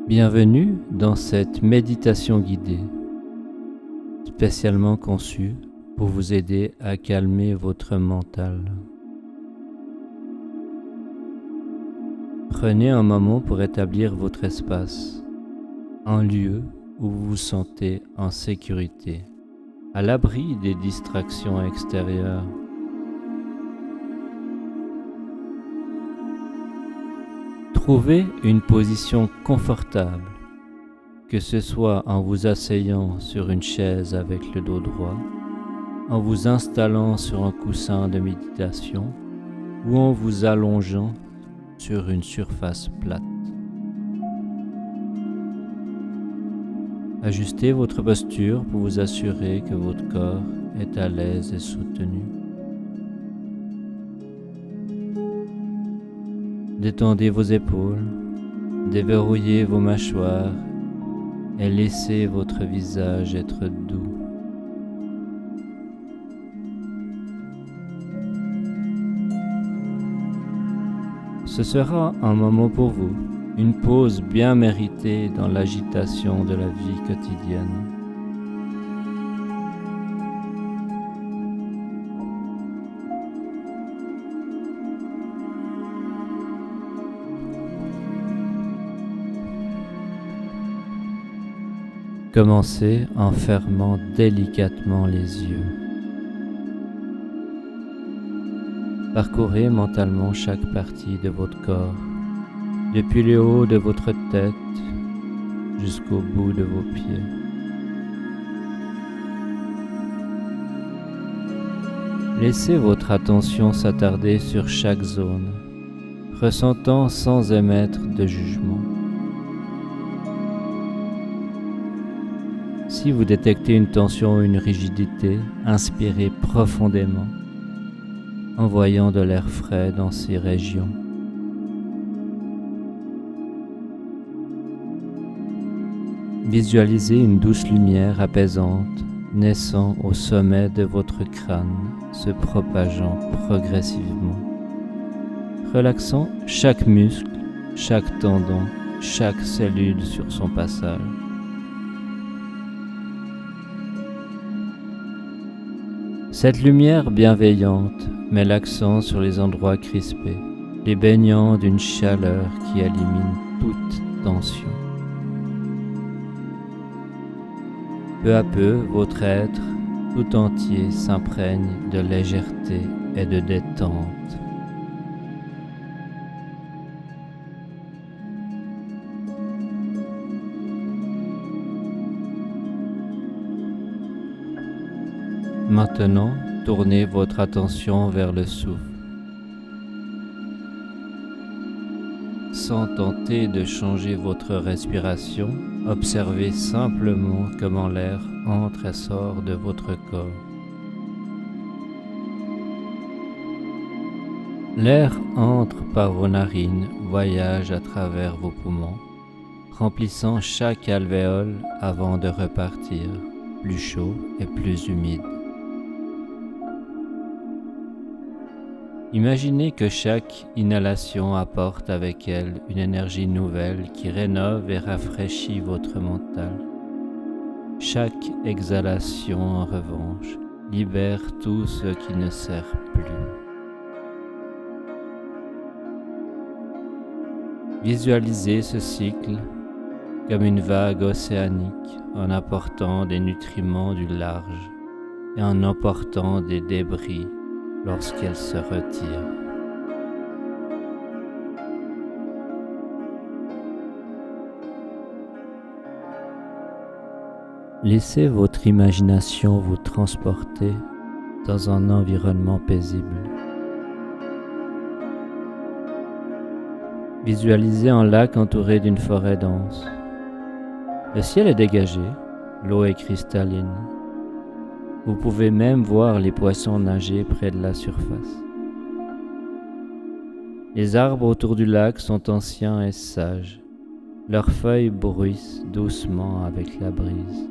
Bienvenue dans cette méditation guidée, spécialement conçue pour vous aider à calmer votre mental. Prenez un moment pour établir votre espace, un lieu où vous vous sentez en sécurité, à l'abri des distractions extérieures. Trouvez une position confortable, que ce soit en vous asseyant sur une chaise avec le dos droit, en vous installant sur un coussin de méditation ou en vous allongeant sur une surface plate. Ajustez votre posture pour vous assurer que votre corps est à l'aise et soutenu. Détendez vos épaules, déverrouillez vos mâchoires et laissez votre visage être doux. Ce sera un moment pour vous, une pause bien méritée dans l'agitation de la vie quotidienne. Commencez en fermant délicatement les yeux. Parcourez mentalement chaque partie de votre corps, depuis le haut de votre tête jusqu'au bout de vos pieds. Laissez votre attention s'attarder sur chaque zone, ressentant sans émettre de jugement. Si vous détectez une tension ou une rigidité, inspirez profondément, envoyant de l'air frais dans ces régions. Visualisez une douce lumière apaisante naissant au sommet de votre crâne, se propageant progressivement, relaxant chaque muscle, chaque tendon, chaque cellule sur son passage. Cette lumière bienveillante met l'accent sur les endroits crispés, les baignant d'une chaleur qui élimine toute tension. Peu à peu, votre être tout entier s'imprègne de légèreté et de détente. Maintenant, tournez votre attention vers le souffle. Sans tenter de changer votre respiration, observez simplement comment l'air entre et sort de votre corps. L'air entre par vos narines, voyage à travers vos poumons, remplissant chaque alvéole avant de repartir, plus chaud et plus humide. Imaginez que chaque inhalation apporte avec elle une énergie nouvelle qui rénove et rafraîchit votre mental. Chaque exhalation, en revanche, libère tout ce qui ne sert plus. Visualisez ce cycle comme une vague océanique en apportant des nutriments du large et en emportant des débris lorsqu'elle se retire. Laissez votre imagination vous transporter dans un environnement paisible. Visualisez un lac entouré d'une forêt dense. Le ciel est dégagé, l'eau est cristalline. Vous pouvez même voir les poissons nager près de la surface. Les arbres autour du lac sont anciens et sages. Leurs feuilles bruissent doucement avec la brise.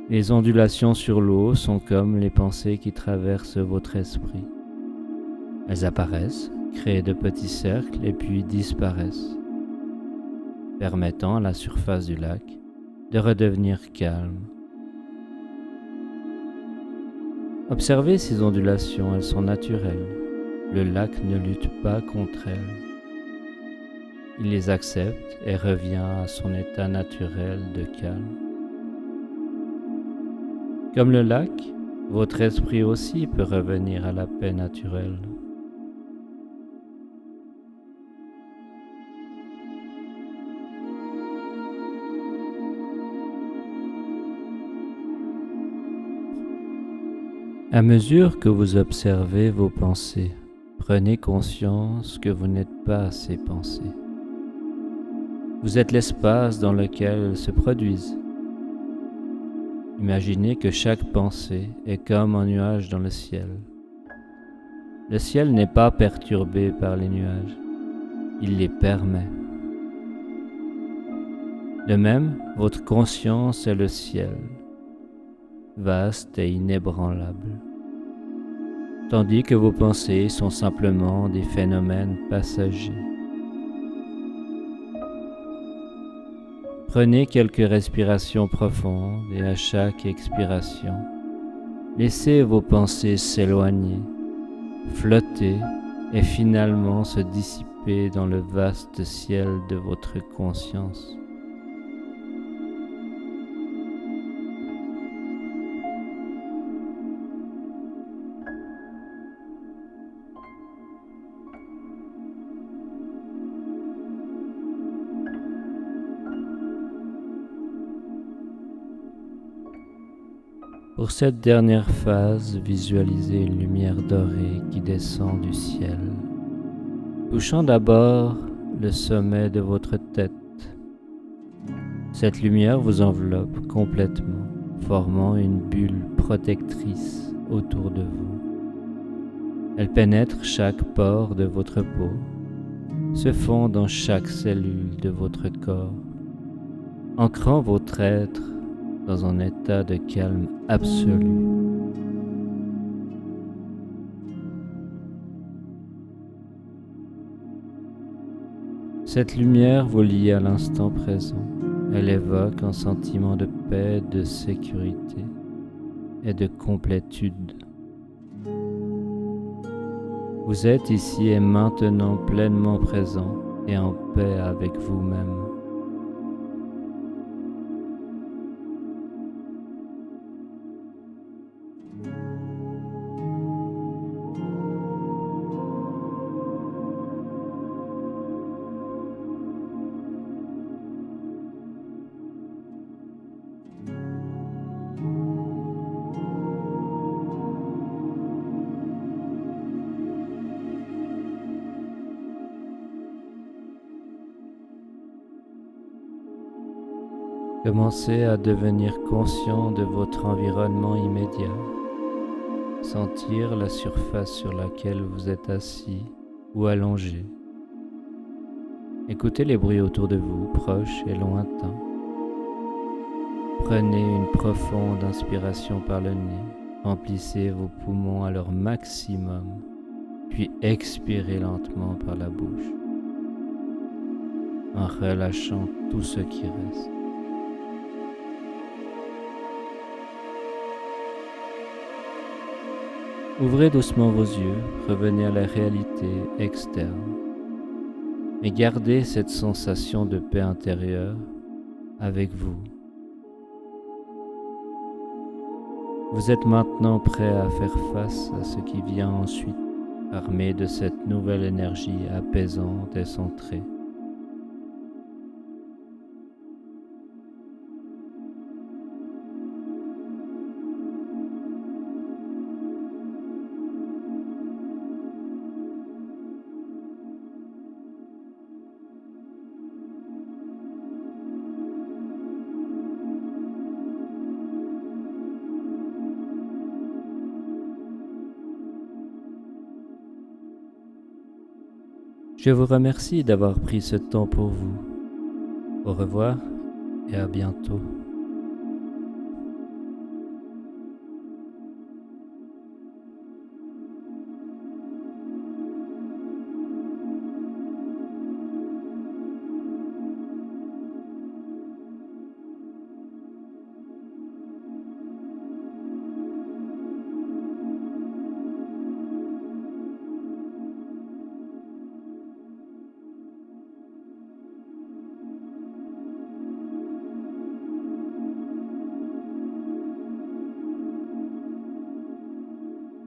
Les ondulations sur l'eau sont comme les pensées qui traversent votre esprit. Elles apparaissent, créent de petits cercles et puis disparaissent, permettant à la surface du lac de redevenir calme. Observez ces ondulations, elles sont naturelles. Le lac ne lutte pas contre elles. Il les accepte et revient à son état naturel de calme. Comme le lac, votre esprit aussi peut revenir à la paix naturelle. À mesure que vous observez vos pensées, prenez conscience que vous n'êtes pas ces pensées. Vous êtes l'espace dans lequel elles se produisent. Imaginez que chaque pensée est comme un nuage dans le ciel. Le ciel n'est pas perturbé par les nuages, il les permet. De même, votre conscience est le ciel, vaste et inébranlable, tandis que vos pensées sont simplement des phénomènes passagers. Prenez quelques respirations profondes et à chaque expiration, laissez vos pensées s'éloigner, flotter et finalement se dissiper dans le vaste ciel de votre conscience. Pour cette dernière phase, visualisez une lumière dorée qui descend du ciel, touchant d'abord le sommet de votre tête. Cette lumière vous enveloppe complètement, formant une bulle protectrice autour de vous. Elle pénètre chaque pore de votre peau, se fond dans chaque cellule de votre corps, ancrant votre être dans un état de calme absolu. Cette lumière vous lie à l'instant présent. Elle évoque un sentiment de paix, de sécurité et de complétude. Vous êtes ici et maintenant pleinement présent et en paix avec vous-même. Commencez à devenir conscient de votre environnement immédiat. Sentir la surface sur laquelle vous êtes assis ou allongé. Écoutez les bruits autour de vous, proches et lointains. Prenez une profonde inspiration par le nez. Remplissez vos poumons à leur maximum, puis expirez lentement par la bouche, en relâchant tout ce qui reste. Ouvrez doucement vos yeux, revenez à la réalité externe et gardez cette sensation de paix intérieure avec vous. Vous êtes maintenant prêt à faire face à ce qui vient ensuite, armé de cette nouvelle énergie apaisante et centrée. Je vous remercie d'avoir pris ce temps pour vous. Au revoir et à bientôt.